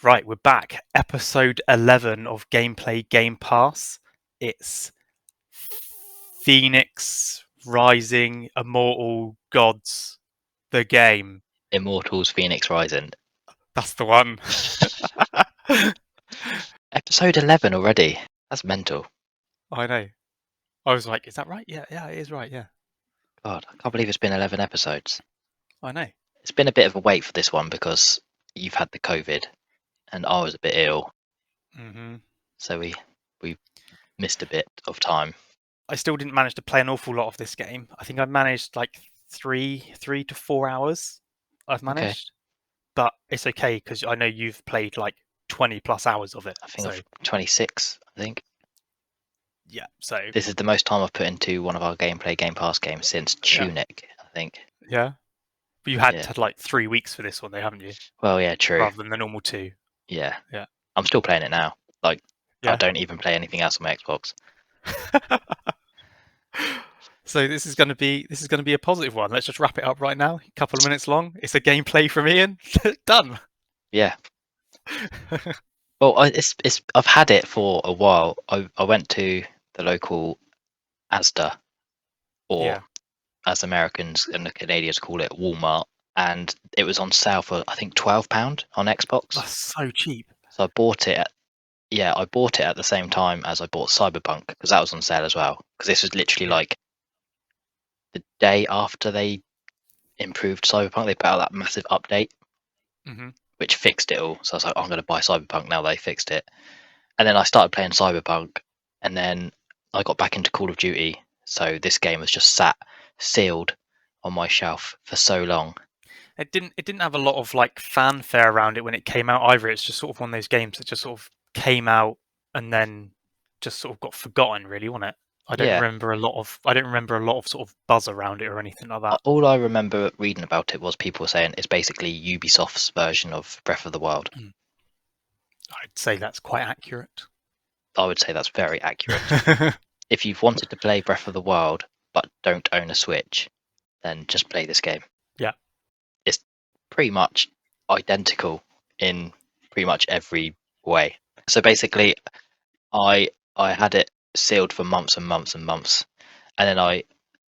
Right, we're back. Episode 11 of GamePlay GamePass. It's Phoenix Rising, Immortal Gods, the game. Immortals Fenyx Rising. That's the one. Episode 11 already. That's mental. I know. I was like, is that right? Yeah, it is right, yeah. God, I can't believe it's been 11 episodes. I know. It's been a bit of a wait for this one because you've had the COVID and I was a bit ill. Mm-hmm. So we missed a bit of time. I still didn't manage to play an awful lot of this game. I think I managed like 3 to 4 hours I've managed. But it's okay because I know you've played like 20 plus hours of it. I think of 26, I think. Yeah, so This is the most time I've put into one of our GamePlay Game Pass games since Tunic, I think. Yeah. But you had like 3 weeks for this one, though, haven't you? Well, yeah, true. Rather than the normal 2. Yeah. Yeah. I'm still playing it now. Like, yeah. I don't even play anything else on my Xbox. So this is going to be a positive one. Let's just wrap it up right now. A couple of minutes long. It's a gameplay from Ian. Done. Yeah. Well, I've had it for a while. I went to the local Asda, or as Americans and the Canadians call it, Walmart, and it was on sale for I think £12 on Xbox. That's so cheap. So I bought it. I bought it at the same time as I bought Cyberpunk because that was on sale as well. Because this was literally like the day after they improved Cyberpunk. They put out that massive update, which fixed it all. So I was like, I'm going to buy Cyberpunk now they fixed it. And then I started playing Cyberpunk, and then I got back into Call of Duty. So this game was just sat sealed on my shelf for so long. It didn't have a lot of like fanfare around it when it came out either. It's just sort of one of those games that just sort of came out and then just sort of got forgotten, really, wasn't it? I don't remember a lot of sort of buzz around it or anything like that. All I remember reading about it was people saying it's basically Ubisoft's version of Breath of the Wild. I'd say that's quite accurate. I would say that's very accurate. If you've wanted to play Breath of the Wild but don't own a Switch, then just play this game. Yeah. It's pretty much identical in pretty much every way. So basically, I had it sealed for months and months and months, and then I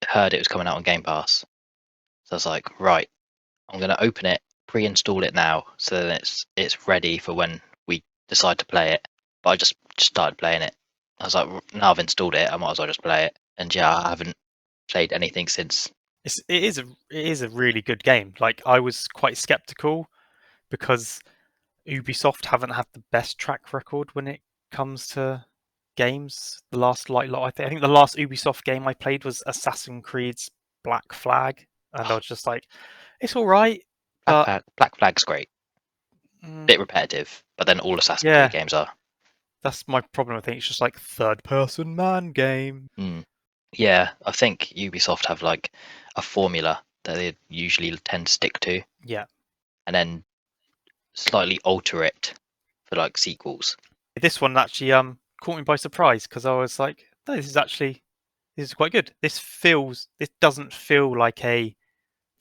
heard it was coming out on Game Pass. So I was like, right, I'm going to open it, pre-install it now, so then it's ready for when we decide to play it. But I just started playing it. I was like, now I've installed it, I might as well just play it. And yeah, I haven't played anything since. It is a really good game. Like, I was quite skeptical because Ubisoft haven't had the best track record when it comes to games. The last I think the last Ubisoft game I played was Assassin's Creed's Black Flag, and I was just like, it's all right. Black Flag's great. Bit repetitive, but then all Assassin's Creed games are. That's my problem. I think it's just like third-person man game. Yeah, I think Ubisoft have like a formula that they usually tend to stick to. Yeah. And then slightly alter it for like sequels. This one actually caught me by surprise because I was like, no, this is quite good. This doesn't feel like a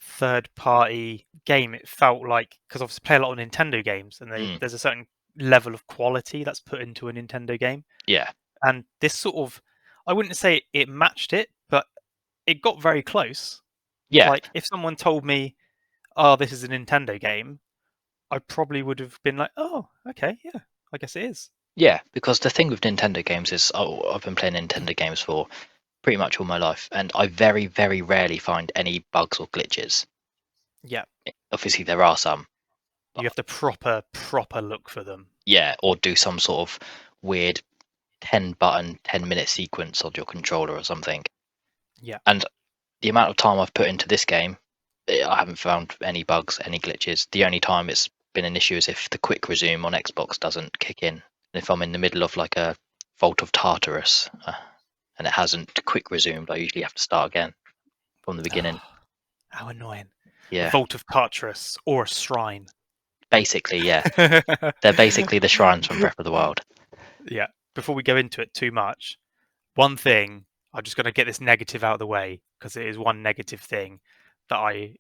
third-party game. It felt like, because obviously I play a lot of Nintendo games, and there's a certain level of quality that's put into a Nintendo game. Yeah. And this sort of, I wouldn't say it matched it, but it got very close. Yeah. Like, if someone told me, oh, this is a Nintendo game, I probably would have been like, oh, okay, yeah, I guess it is. Yeah, because the thing with Nintendo games is I've been playing Nintendo games for pretty much all my life, and I very, very rarely find any bugs or glitches. Yeah. Obviously, there are some. You have to proper look for them. Yeah, or do some sort of weird 10-button, 10-minute sequence on your controller or something. Yeah. And the amount of time I've put into this game, I haven't found any bugs, any glitches. The only time it's been an issue is if the quick resume on Xbox doesn't kick in. And if I'm in the middle of like a Vault of Tartarus and it hasn't quick resumed, I usually have to start again from the beginning. Oh, how annoying. Yeah. A Vault of Tartarus or a shrine. Basically, yeah. They're basically the shrines from Breath of the Wild. Yeah. Before we go into it too much, one thing, I'm just going to get this negative out of the way, because it is one negative thing that I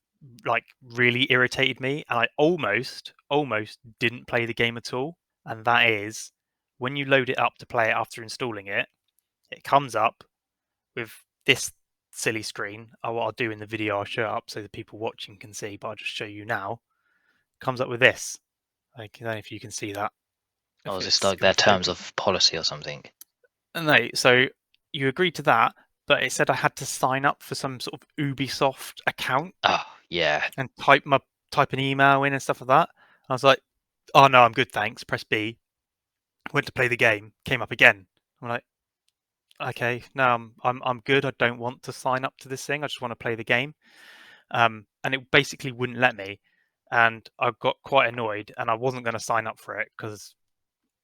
really irritated me, and I almost almost didn't play the game at all, and that is when you load it up to play it after installing it, it comes up with this silly screen. Oh, what I'll do in the video, I'll show it up so the people watching can see, but I'll just show you now. It comes up with this. I don't know if you can see that. Or If is this it's like if their it's terms open. of policy or something? No, so you agreed to that, but it said I had to sign up for some sort of Ubisoft account Oh, yeah. and type an email in and stuff like that. I was like, oh no, I'm good, thanks. Press B. Went to play the game, came up again. I'm like, okay, no, I'm good. I don't want to sign up to this thing. I just want to play the game. And it basically wouldn't let me, and I got quite annoyed, and I wasn't going to sign up for it because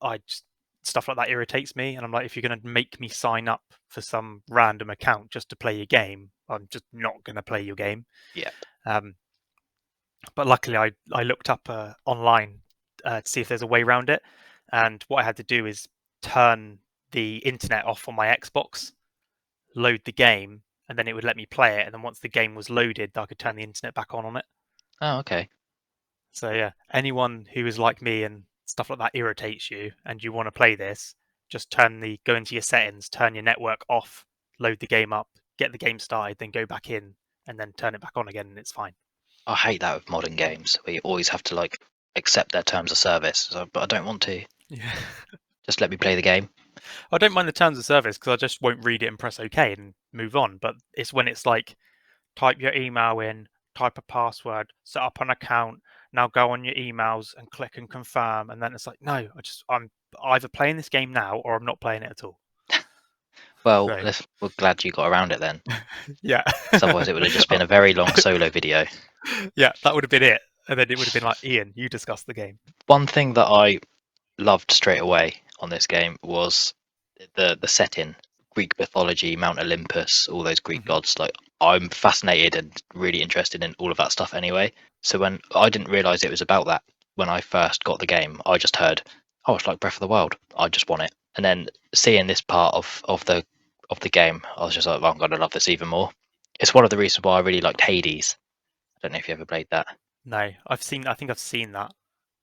I just stuff like that irritates me, and I'm like, if you're going to make me sign up for some random account just to play your game, I'm just not going to play your game. Yeah. Um, but luckily, I looked up online to see if there's a way around it, and what I had to do is turn the internet off on my Xbox, load the game, and then it would let me play it. And then once the game was loaded, I could turn the internet back on it. Oh, okay. So yeah, anyone who is like me and stuff like that irritates you, and you want to play this, just go into your settings, turn your network off, load the game up, get the game started, then go back in, and then turn it back on again, and it's fine. I hate that with modern games where you always have to like accept their terms of service. So, but I don't want to. Yeah, Just let me play the game. I don't mind the terms of service because I just won't read it and press OK and move on. But it's when it's like type your email in, type a password, set up an account. Now go on your emails and click and confirm, and then it's like, no, I'm either playing this game now or I'm not playing it at all. Well, So we're glad you got around it then. yeah, 'Cause otherwise, it would have just been a very long solo video. yeah, that would have been it, and then it would have been like, Ian, you discuss the game. One thing that I loved straight away on this game was the setting, Greek mythology, Mount Olympus, all those Greek Hmm. gods. Like I'm fascinated and really interested in all of that stuff anyway. So when I didn't realize it was about that when I first got the game, I just heard, oh, it's like Breath of the Wild. I just want it. And then seeing this part of the game, I was just like, well, I'm gonna love this even more. It's one of the reasons why I really liked Hades. I don't know if you ever played that. No, I think I've seen that.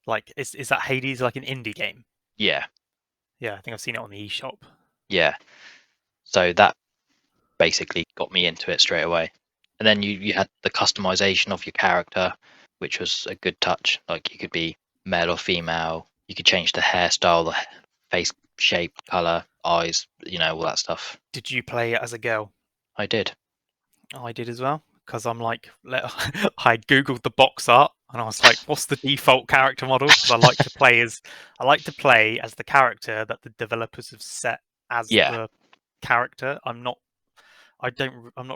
Like, is that Hades like an indie game? Yeah, Yeah, I think I've seen it on the eShop. yeah. So that basically got me into it straight away. And then you had the customization of your character, which was a good touch. Like you could be male or female. You could change the hairstyle, the face shape, color, eyes, all that stuff. Did you play it as a girl? I did. Oh, I did as well, because I'm like, I googled the box art and I was like, what's the default character model? Because I like to play as the character that the developers have set as Yeah, the character. I'm not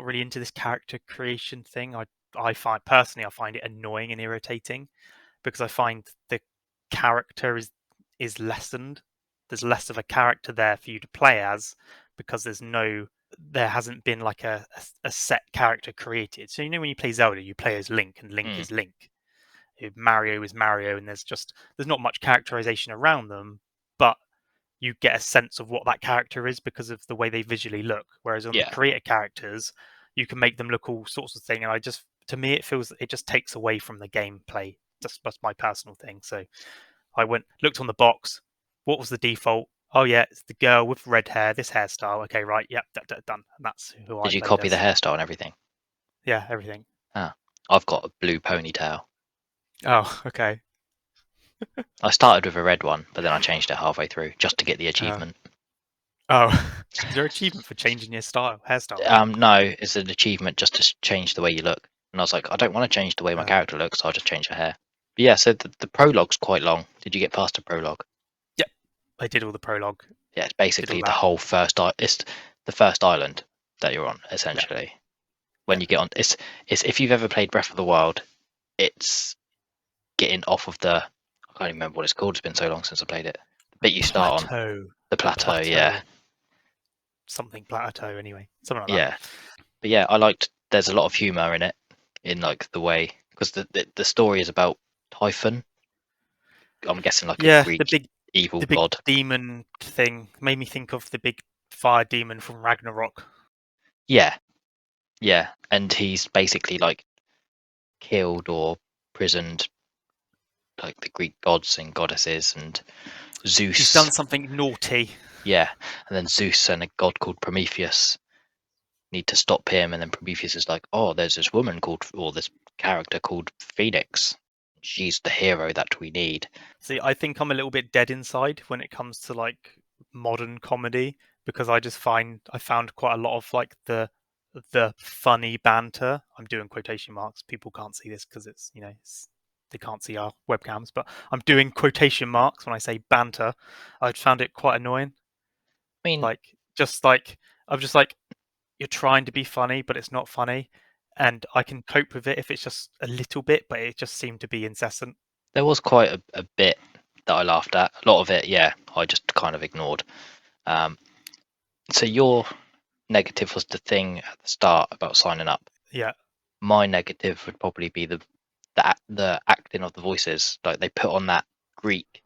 really into this character creation thing. I find it annoying and irritating because I find the character is lessened. There's less of a character there for you to play as because there hasn't been like a set character created. So when you play Zelda, you play as Link, and Link mm, is Link. Mario is Mario, and there's not much characterization around them, but you get a sense of what that character is because of the way they visually look. Whereas on the yeah. creator characters, you can make them look all sorts of things, and to me, it just takes away from the gameplay. That's my personal thing. So I looked on the box. What was the default? Oh yeah, it's the girl with red hair, this hairstyle. Okay, right, yep, done. And that's who I Did you played copy the as. hairstyle and everything? Yeah, everything. Ah, I've got a blue ponytail. Oh, okay. I started with a red one, but then I changed it halfway through just to get the Uh, achievement. oh, is there an achievement for changing your hairstyle? No, it's an achievement just to change the way you look. And I was like, I don't want to change the way my Oh, character looks, so I'll just change her hair. But yeah, so the prologue's quite long. Did you get past the prologue? yep. I did all the prologue. Yeah, it's Did all basically the that. whole it's the first island that you're on, Yeah, essentially. When yeah. you get on, it's if you've ever played Breath of the Wild, it's getting off of I can't even remember what it's called. It's been so long since I played it. The bit you start on, Plateau, the plateau. Yeah, plateau, something plateau. Anyway, something like that. yeah. But yeah, I liked. There's a lot of humor in it, in like the way because the story is about Typhon. I'm guessing like a Yeah, Greek evil the big god. demon thing made me think of the big fire demon from Ragnarok. Yeah, yeah, and he's basically like killed or prisoned like the Greek gods and goddesses and He's Zeus. done something naughty. Yeah, and then Zeus and a god called Prometheus need to stop him, and then Prometheus is like, oh, there's this woman called, or this character called Phoenix. She's the hero that we need. See, I think I'm a little bit dead inside when it comes to like modern comedy because I found quite a lot of like the funny banter. I'm doing quotation marks. People can't see this because they can't see our webcams, but I'm doing quotation marks when I say banter. I found it quite annoying. I mean, Like just like I'm just like you're trying to be funny, but it's not funny, and I can cope with it if it's just a little bit, but it just seemed to be incessant. there was quite a bit that I laughed at. A lot of it, yeah, I just kind of ignored. Um, so your negative was the thing at the start about signing up. Yeah. My negative would probably be the acting of the voices. Like they put on that Greek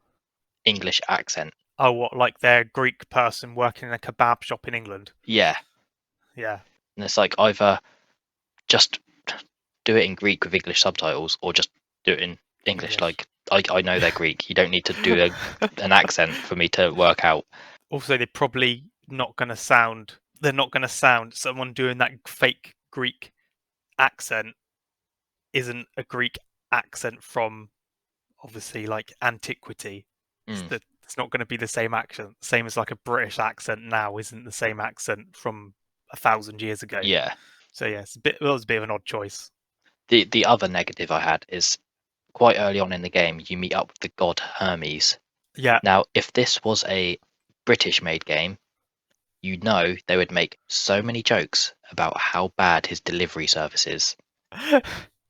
English accent. Oh, what, like they're a Greek person working in a kebab shop in England? Yeah, Yeah, and it's like either just do it in Greek with English subtitles, or just do it in English. English. Like I know they're Greek. You don't need to do an accent for me to work out. Also, they're probably not going to sound. They're not going to sound. Someone doing that fake Greek accent isn't a Greek accent from obviously like antiquity. Mm, It's not going to be the same accent. Same as like a British accent now isn't the same accent from 1,000 years ago. yeah. So yeah, it was a bit of an odd choice. The other negative I had is quite early on in the game you meet up with the god Hermes. Yeah. Now, if this was a British-made game, you know they would make so many jokes about how bad his delivery service is.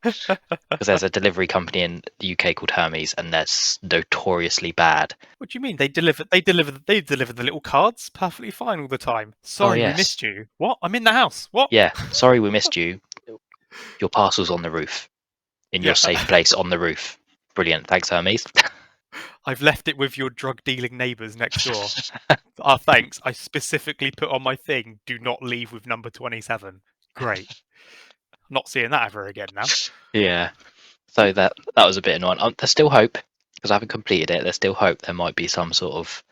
Because there's a delivery company in the UK called Hermes, and they're notoriously bad. What do you mean? They deliver the little cards perfectly fine all the time. Oh Sorry, we yes, missed you. What? I'm in the house. What? yeah. Sorry we missed you. Your parcel's on the roof, in your Yeah. safe place on the roof. Brilliant. Thanks, Hermes. I've left it with your drug dealing neighbours next door. Thanks. I specifically put on my thing, do not leave with number 27. Great. Not seeing that ever again now. Yeah. So that was a bit annoying. There's still hope because I haven't completed it. There's still hope there might be some sort of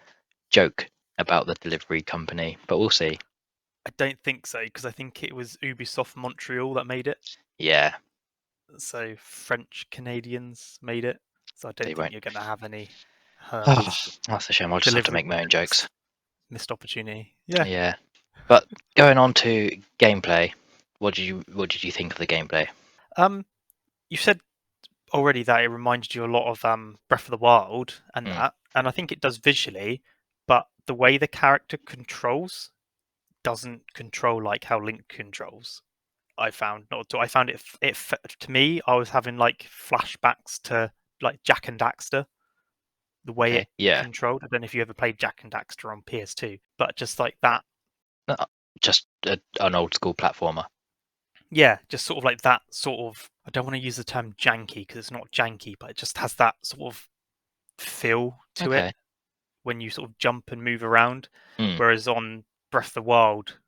joke about the delivery company, but we'll see. I don't think so, because I think it was Ubisoft Montreal that made it. Yeah, So French Canadians made it. So I they don't think won't. you're going to have any Oh, Hermes that's a shame. I'll just have to delivery. make my own jokes. Missed opportunity. Yeah. Yeah, but going on to gameplay, what did you think of the gameplay? Um, you said already that it reminded you a lot of Breath of the Wild Mm, and I think it does visually, but the way the character controls doesn't control like how Link controls. I found not to. I found to me. I was having like flashbacks to like Jack and Daxter, the way it okay, yeah, controlled. I don't know if you ever played Jack and Daxter on PS2, but just like that. Uh, just an old school platformer. Yeah, just sort of like that sort of. I don't want to use the term janky because it's not janky, but it just has that sort of feel to it Okay. when you sort of jump and move around. Mm, Whereas on Breath of the Wild,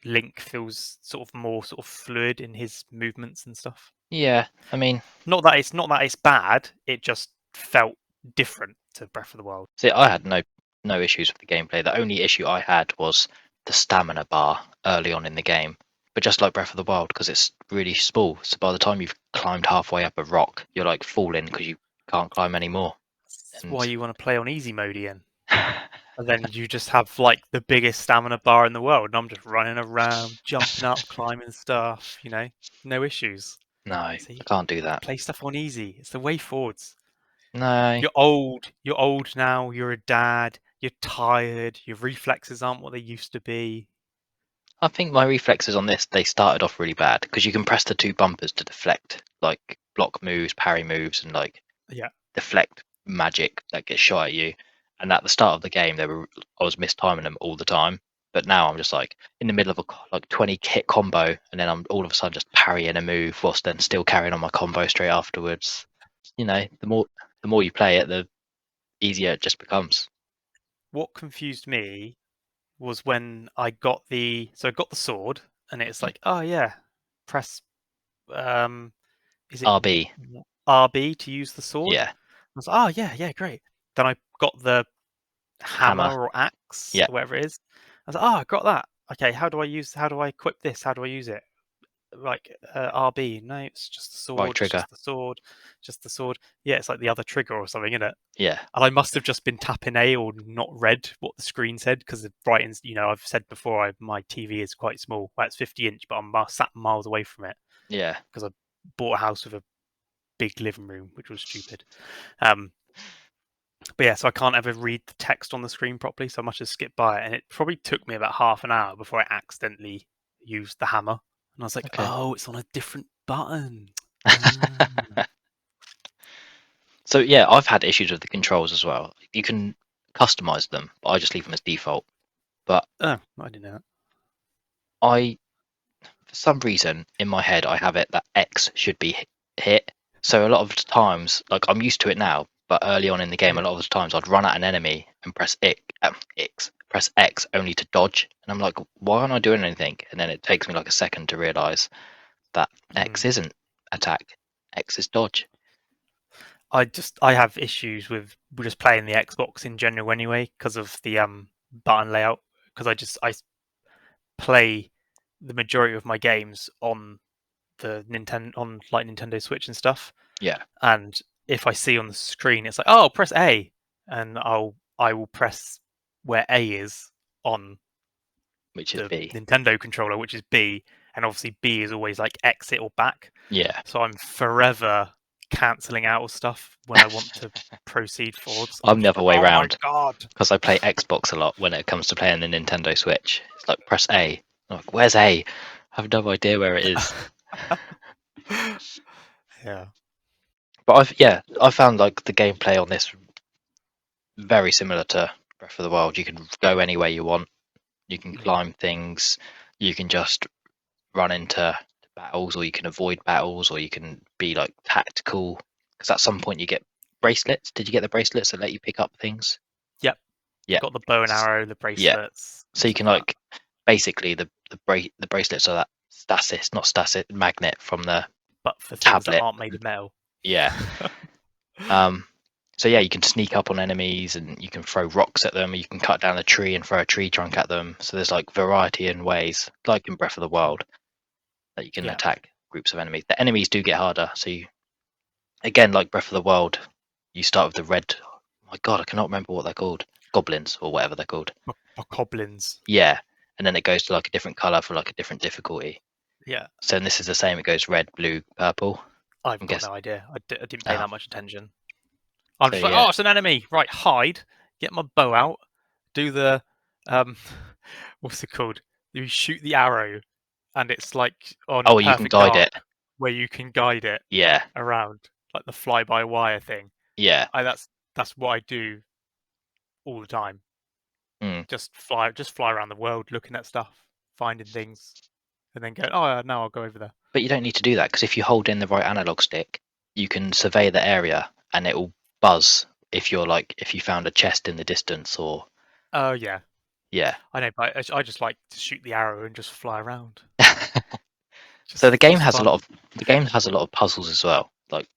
Link feels sort of more sort of fluid in his movements and stuff. yeah, I mean, Not that it's bad. It just felt different to Breath of the Wild. see, I had no issues with the gameplay. The only issue I had was the stamina bar early on in the game. But just like Breath of the Wild, because it's really small, so by the time you've climbed halfway up a rock, you're like falling because you can't climb anymore. That's why And you want to play on easy mode, Ian. And then you just have like the biggest stamina bar in the world, and I'm just running around, jumping up, climbing stuff. No issues. no, I See, can't do that. play stuff on easy. It's the way forwards. No, You're old. You're old now. You're a dad. You're tired. Your reflexes aren't what they used to be. I think my reflexes on this, they started off really bad because you can press the two bumpers to deflect, like block moves, parry moves, and like Yeah. deflect magic that gets shot at you. And at the start of the game, I was mistiming them all the time. But now I'm just like in the middle of a like 20 hit combo, and then I'm all of a sudden just parrying a move whilst then still carrying on my combo straight afterwards. The more you play it, the easier it just becomes. What confused me was when I got the sword, and it's Mm. like, oh yeah, press is it RB, RB to use the sword? yeah, was like, oh yeah, great. Then I got the Hammer. hammer or axe Yeah. or whatever it is. I was like, oh, I got that. Okay, how do I equip this? How do I use it? Like RB? No, it's just the Right sword. It's trigger. just the sword. Just the sword. Yeah, it's like the other trigger or something, isn't it? Yeah. And I must have just been tapping A or not read what the screen said because the writings. I've said before, my TV is quite small. Well, it's 50-inch, but I'm sat miles away from it Yeah. because I bought a house with a big living room, which was stupid. Um, but yeah, so I can't ever read the text on the screen properly, so I must just skip by it. And it probably took me about half an hour before I accidentally used the hammer. And I was like, Okay. oh, it's on a different button. Ah. So yeah, I've had issues with the controls as well. You can customize them, but I just leave them as default. But Oh, I didn't know that. I, for some reason, in my head, I have it that X should be hit. So a lot of the times, like I'm used to it now, but early on in the game, a Yeah. lot of the times I'd run at an enemy and press X only to dodge, and I'm like, why aren't I doing anything? And then it takes me like a second to realize that X Mm. isn't attack, X is dodge. I have issues with just playing the Xbox in general anyway because of the button layout. Because I play the majority of my games on the Nintendo Switch and stuff. Yeah, And if I see on the screen, it's like, oh, press A, and I will press where A is on which is the B. Nintendo controller, which is B, and obviously B is always like exit or back. Yeah. So I'm forever cancelling out of stuff when I want to proceed forwards. I'm I'm the just other like, way oh my round god. because I play Xbox a lot when it comes to playing the Nintendo Switch. It's like press A. I'm like, where's A? I have no idea where it is. Yeah. But I found like the gameplay on this very similar to Breath of the Wild. You can go anywhere you want. You can Mm. climb things. You can just run into battles, or you can avoid battles, or you can be like tactical. Because at some point you get bracelets. Did you get the bracelets that let you pick up things? Yep. Yeah. Got the bow and S- arrow, the Yeah. bracelets, and So you stuff can like that. like basically the bracelets are that stasis, not stasis, magnet from the But for things that tablet. aren't made of metal. Yeah. Um, so yeah, you can sneak up on enemies and you can throw rocks at them. You can cut down a tree and throw a tree trunk at them. So there's like variety in ways, like in Breath of the Wild, that you can Yeah. attack groups of enemies. The enemies do get harder. So you, again, like Breath of the Wild, you start with the red. Oh my God, I cannot remember what they're called. Goblins or whatever they're called. Bokoblins. Yeah, and then it goes to like a different color for like a different difficulty. Yeah. So this is the same. It goes red, blue, purple. I've I'm got guess. no idea. I didn't pay Oh, that much attention. I'm so just like, yeah. oh, it's an enemy. Right, hide. Get my bow out. Do the um, what's it called? You shoot the arrow, and it's like on Oh, you can perfect guide it. dark, where you can guide it Yeah, around, like the fly-by-wire thing. yeah. That's what I do all the time. Mm. Just fly around the world, looking at stuff, finding things, and then go, oh, now I'll go over there. But you don't need to do that because if you hold in the right analog stick, you can survey the area and it will buzz if you're like if you found a chest in the distance or Oh yeah, yeah. I know, but I just like to shoot the arrow and just fly around. So Just fun. the game has a lot of puzzles as well, like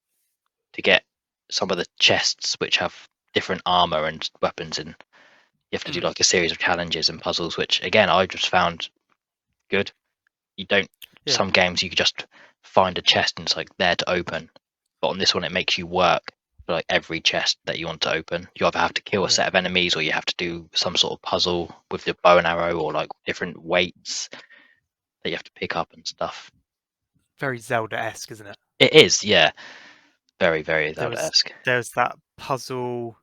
to get some of the chests which have different armor and weapons, and you have to do Mm, like a series of challenges and puzzles, which again I just found good. You don't yeah, some games you could just find a chest and it's like there to open, but on this one it makes you work for like every chest that you want to open. You either have to kill a yeah. set of enemies or you have to do some sort of puzzle with the bow and arrow or like different weights that you have to pick up and stuff. Very Zelda-esque, isn't it? It is, yeah, very very There was Zelda-esque. there's that puzzle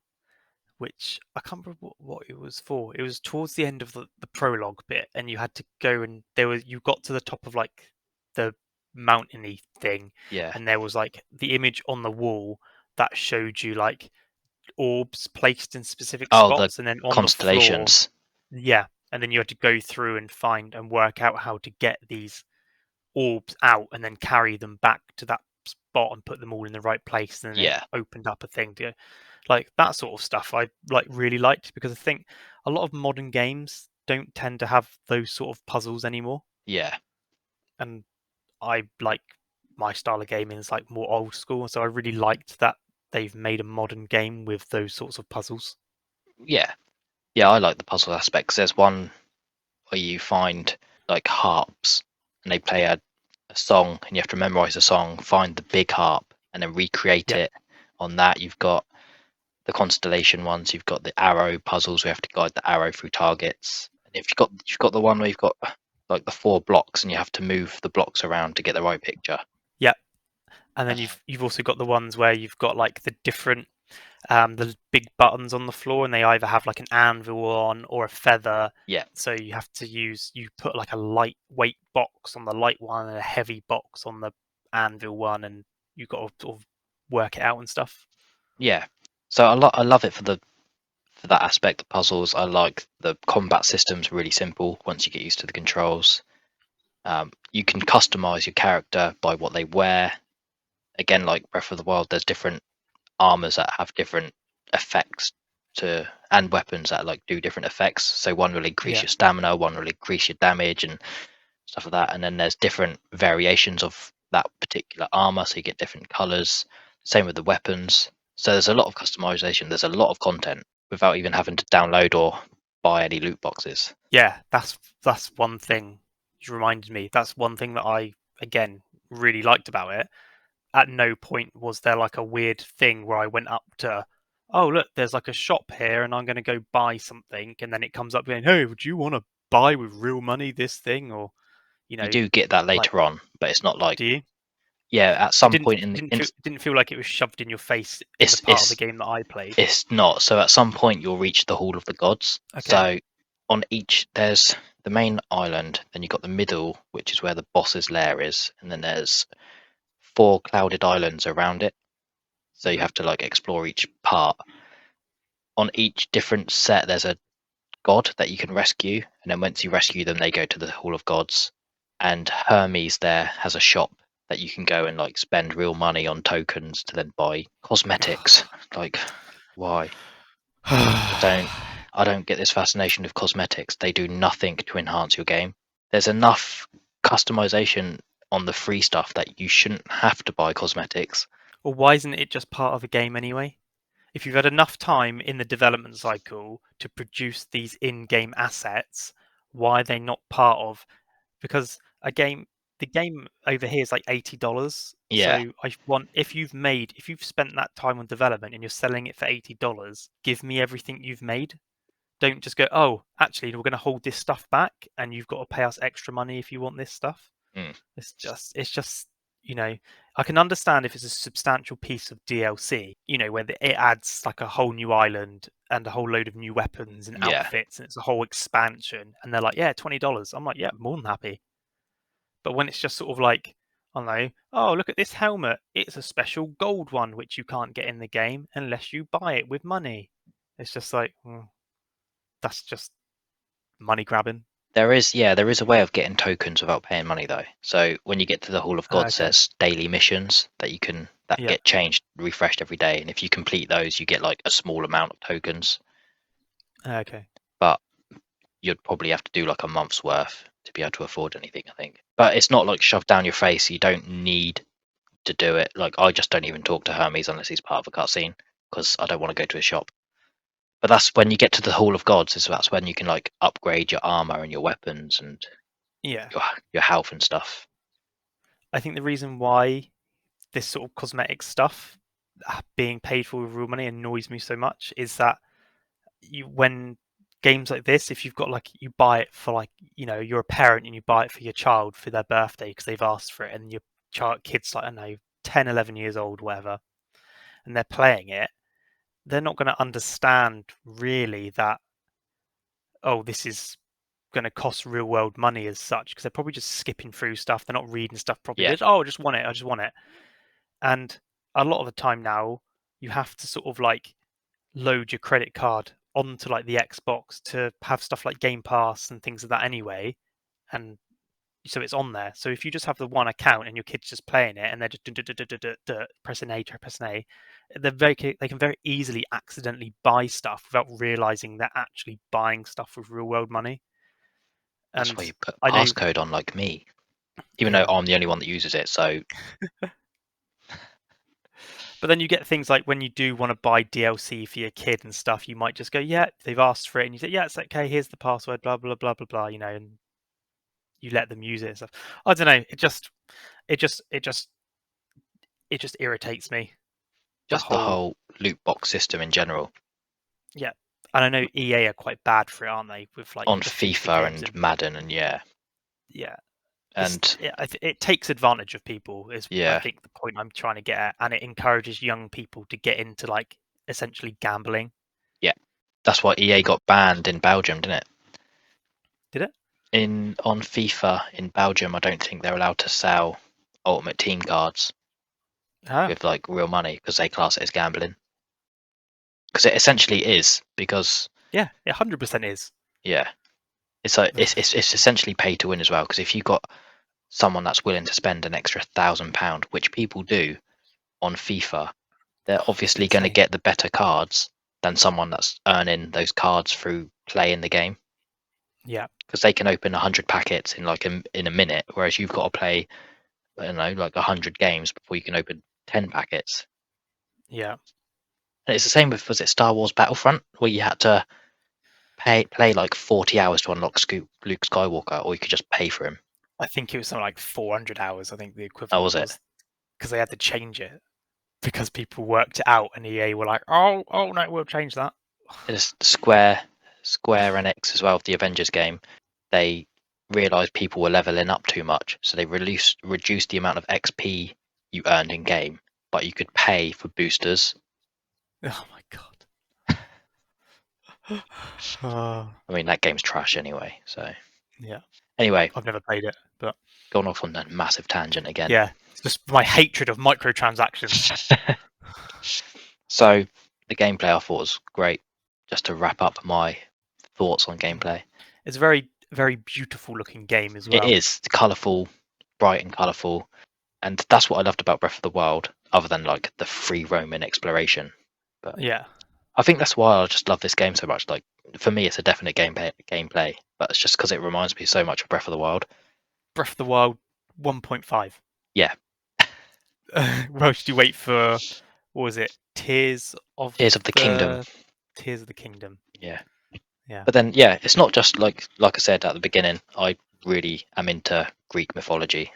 which I can't remember what it was for. It was towards the end of the prologue bit, and you had to go and you got to the top of like the mountainy thing, Yeah. and there was like the image on the wall that showed you like orbs placed in specific Oh, the spots, and then on the floor, constellations. yeah, and then you had to go through and find and work out how to get these orbs out and then carry them back to that spot and put them all in the right place, and then it Yeah, opened up a thing to like that sort of stuff. I like really liked because I think a lot of modern games don't tend to have those sort of puzzles anymore, yeah, and I like my style of gaming is like more old school, so I really liked that they've made a modern game with those sorts of puzzles. Yeah, yeah, I like the puzzle aspects. There's one where you find like harps and they play a song and you have to memorize the song, find the big harp and then recreate Yeah, it on that. You've got the constellation ones, you've got the arrow puzzles, we have to guide the arrow through targets. And if you've got the one where you've got like the 4 blocks and you have to move the blocks around to get the right picture. yeah. And then And you've also got the ones where you've got like the different the big buttons on the floor, and they either have like an anvil on or a feather. yeah, So you put like a lightweight box on the light one and a heavy box on the anvil one, and you've got to sort of work it out and stuff. yeah. So I love it for that aspect of puzzles. I like the combat systems really simple once you get used to the controls. You can customize your character by what they wear. Again, like Breath of the Wild, there's different armors that have different effects to and weapons that like do different effects. So one will increase Yeah, your stamina, one will increase your damage and stuff like that. And then there's different variations of that particular armor, so you get different colors. Same with the weapons. So there's a lot of customization. There's a lot of content without even having to download or buy any loot boxes. yeah. That's one thing you reminded me. That's one thing that I again really liked about it. At no point was there like a weird thing where I went up to, oh look, there's like a shop here, and I'm going to go buy something, and then it comes up going, hey, would you want to buy with real money this thing, or You do get that like, later on, but it's not like do you? yeah. At It some point in the didn't feel like it was shoved in your face in the it's part of the it's game that I played. it's not. So at some point you'll reach the Hall of the Gods. Okay. So on each there's the main island, then you've got the middle, which is where the boss's lair is, and then there's 4 clouded islands around it. So you Hmm. have to like explore each part. On each different set there's a god that you can rescue, and then once you rescue them they go to the Hall of Gods. And Hermes there has a shop that you can go and like spend real money on tokens to then buy cosmetics. Like why? I don't I don't get this fascination with cosmetics. They do nothing to enhance your game. There's enough customization on the free stuff that you shouldn't have to buy cosmetics. Well, why isn't it just part of the game anyway? If you've had enough time in the development cycle to produce these in-game assets, why are they not part of? Because the game over here is like $80. Yeah. So I want if you've spent that time on development and you're selling it for $80, give me everything you've made. Don't just go, oh, actually, we're going to hold this stuff back, and you've got to pay us extra money if you want this stuff. Mm. It's just I can understand if it's a substantial piece of DLC, where it adds like a whole new island and a whole load of new weapons and Yeah. outfits, and it's a whole expansion, and they're like, yeah, $20. I'm like, yeah, more than happy. But when it's just sort of like, I don't know, oh, look at this helmet. It's a special gold one which you can't get in the game unless you buy it with money. It's just like, that's just money grabbing. There is a way of getting tokens without paying money though. So when you get to the Hall of Gods, Okay. there's daily missions that you can that Yeah. get changed, refreshed every day, and if you complete those, you get like a small amount of tokens. Okay. But you'd probably have to do like a month's worth to be able to afford anything, I think. But it's not like shoved down your face. You don't need to do it. Like I just don't even talk to Hermes unless he's part of a cutscene because I don't want to go to a shop. But that's when you get to the Hall of Gods. Is that's when you can like upgrade your armor and your weapons and Yeah. your your health and stuff. I think the reason why this sort of cosmetic stuff being paid for with real money annoys me so much is that when games like this, if you've got like you buy it for like you're a parent and you buy it for your child for their birthday because they've asked for it, and your kid's like, I don't know, 10, 11 years old, whatever, and they're playing it, they're not going to understand really that, oh, this is going to cost real world money as such, because they're probably just skipping through stuff. They're not reading stuff properly. Yeah, They're just, oh, I just want it. I just want it. And a lot of the time now, you have to sort of like load your credit card onto like the Xbox to have stuff like Game Pass and things like that anyway. And so it's on there. So if you just have the one account and your kid's just playing it and they're just pressing A, pressing A, they can very easily accidentally buy stuff without realizing they're actually buying stuff with real world money. that's why And you put I know, passcode on like me, even though yeah, I'm the only one that uses it. So But then you get things like when you do want to buy DLC for your kid and stuff, you might just go, yeah, they've asked for it, and you say, yeah, it's okay. Here's the password, blah blah blah blah blah. And you let them use it and stuff. I don't know. It just, it just, it just irritates me. The Just the whole, whole loot box system in general yeah. And I know EA are quite bad for it, aren't they? With like on the FIFA FIFA games and and Madden, and yeah, and it takes advantage of people. Is I yeah, think the point I'm trying to get at, and it encourages young people to get into like essentially gambling. yeah. That's why EA got banned in Belgium, didn't it? Did it? On FIFA in Belgium, I don't think they're allowed to sell Ultimate Team cards Oh, with like real money because they class it as gambling. Because it essentially is. Because yeah, it 100% is. yeah, it's like it's essentially pay to win as well. Because if you got someone that's willing to spend an extra £1,000, which people do on FIFA, they're Oh, it's obviously going to insane. get the better cards than someone that's earning those cards through play in the game. Yeah, Because they can open 100 packets in like in a minute, whereas you've got to play, I don't know, like 100 games before you can open 10 packets. yeah. And it's the same with, was it Star Wars Battlefront, where you had to play like 40 hours to unlock Luke Skywalker, or you could just pay for him. I think it was something like 400 hours. I think the That was equivalent it. was because they had to change it because people worked it out, and EA were like, "Oh no, we'll change that." It's Square Enix as well, with the Avengers game. They realized people were leveling up too much, so they reduced the amount of XP you earned in game, but you could pay for boosters. Oh my god. Uh, I mean, that game's trash anyway. So yeah, anyway, I've never played it, but gone off on a massive tangent again. yeah, it's just my hatred of microtransactions. So the gameplay I thought was great. Just to wrap up my thoughts on gameplay, It's a very, very beautiful looking game as it well. is colourful, bright and colourful, and that's what I loved about Breath of the Wild, other than like the free roaming exploration. But Yeah, I think that's why I just love this game so much. Like for me, it's a definite gameplay, but it's just because it reminds me so much of Breath of the Wild. Breath of the Wild 1.5. Yeah, Well, should you wait for what was it? Tears of the Kingdom. Tears of the Kingdom. Yeah, Yeah, but then yeah, it's not just like I said at the beginning. I really am into Greek mythology.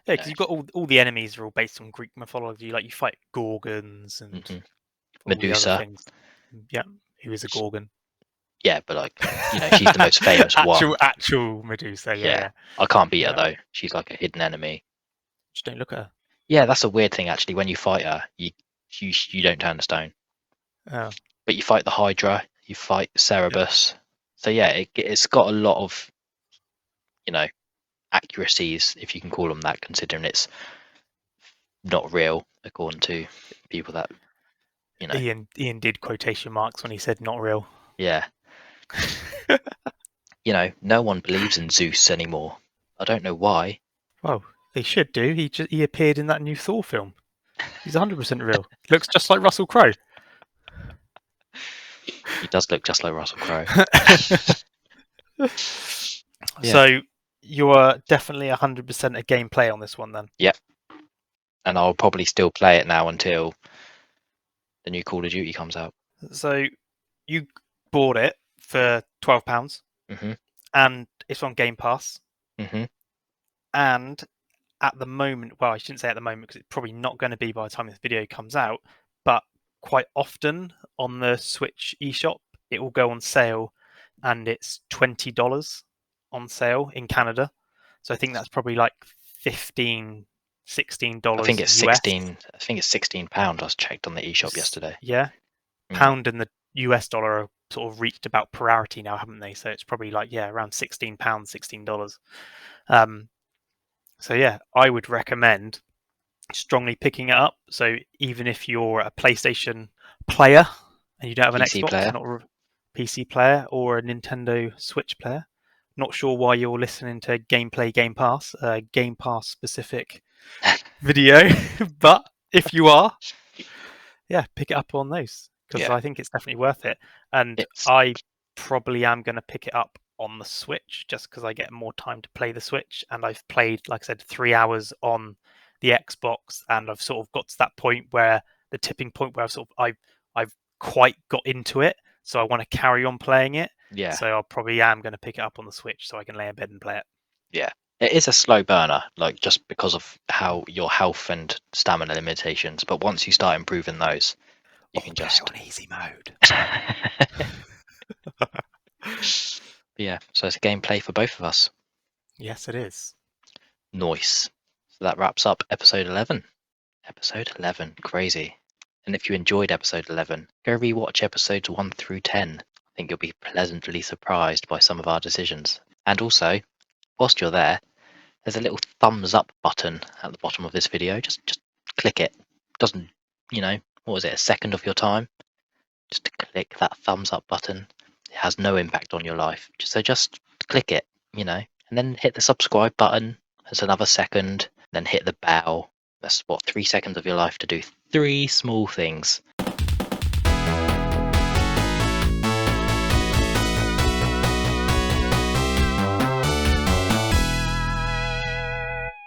yeah, You because you've got all the enemies are all based on Greek mythology. Like you fight gorgons know, and all the other Medusa. things. Yeah, who is a gorgon? Yeah, but like she's the most famous one. Actual Medusa. Yeah, Yeah, I can't beat her yeah. though. She's like a hidden enemy. Just don't look at her. Yeah, that's a weird thing actually. When you fight her, you don't turn to stone, Oh, but you fight the Hydra, you fight yeah. Cerberus. So yeah, it's got a lot of you know accuracies, if you can call them that, considering it's not real according to people that you know. Ian did quotation marks when he said "not real." Yeah, no one believes in Zeus anymore. I don't know why. Well, they should do. He appeared in that new Thor film. He's 100% real. Looks just like Russell Crowe. He does look just like Russell Crowe. Yeah, So you're definitely 100% a gameplay on this one then. yeah, and I'll probably still play it now until the new Call of Duty comes out. So you bought it for £12 Mhm, and it's on Game Pass. mhm. And at the moment, well, I shouldn't say at the moment because it's probably not going to be by the time this video comes out, but quite often on the Switch eShop, it will go on sale and it's $20 on sale in Canada. So I think that's probably like 15, I think $16 it's US. 16. I think it's £16. I was checked on the eShop yesterday. Yeah. Mm. Pound and the US dollar are sort of reached about parity now, haven't they? So it's probably like, yeah, around £16, $16. Um, so yeah, I would recommend strongly picking it up. So even if you're a PlayStation player and you don't have an PC Xbox, player. not a PC player or a Nintendo Switch player, not sure why you're listening to Gameplay Game Pass, Game Pass specific video, but if you are, yeah, pick it up on those because Yeah, I think it's definitely worth it. And it's I probably am going to pick it up on the Switch just because I get more time to play the Switch. And I've played, like I said, 3 hours on the Xbox, and I've sort of got to that point where the tipping point where I've quite got into it, so I want to carry on playing it. Yeah. So I probably am going to pick it up on the Switch so I can lay in bed and play it. Yeah. It is a slow burner, like just because of how your health and stamina limitations. But once you start improving those, you can play just on easy mode. Yeah, so it's a gameplay for both of us. Yes, it is. Nice. So that wraps up episode 11. Episode 11, crazy. And if you enjoyed episode 11, go rewatch episodes 1 through 10. I think you'll be pleasantly surprised by some of our decisions. And also, whilst you're there, there's a little thumbs up button at the bottom of this video. Just click it. Doesn't, what was it, a second of your time? Just to click that thumbs up button. It has no impact on your life. So just click it, and then hit the subscribe button. There's another second. Then hit the bell. That's 3 seconds of your life to do 3 small things.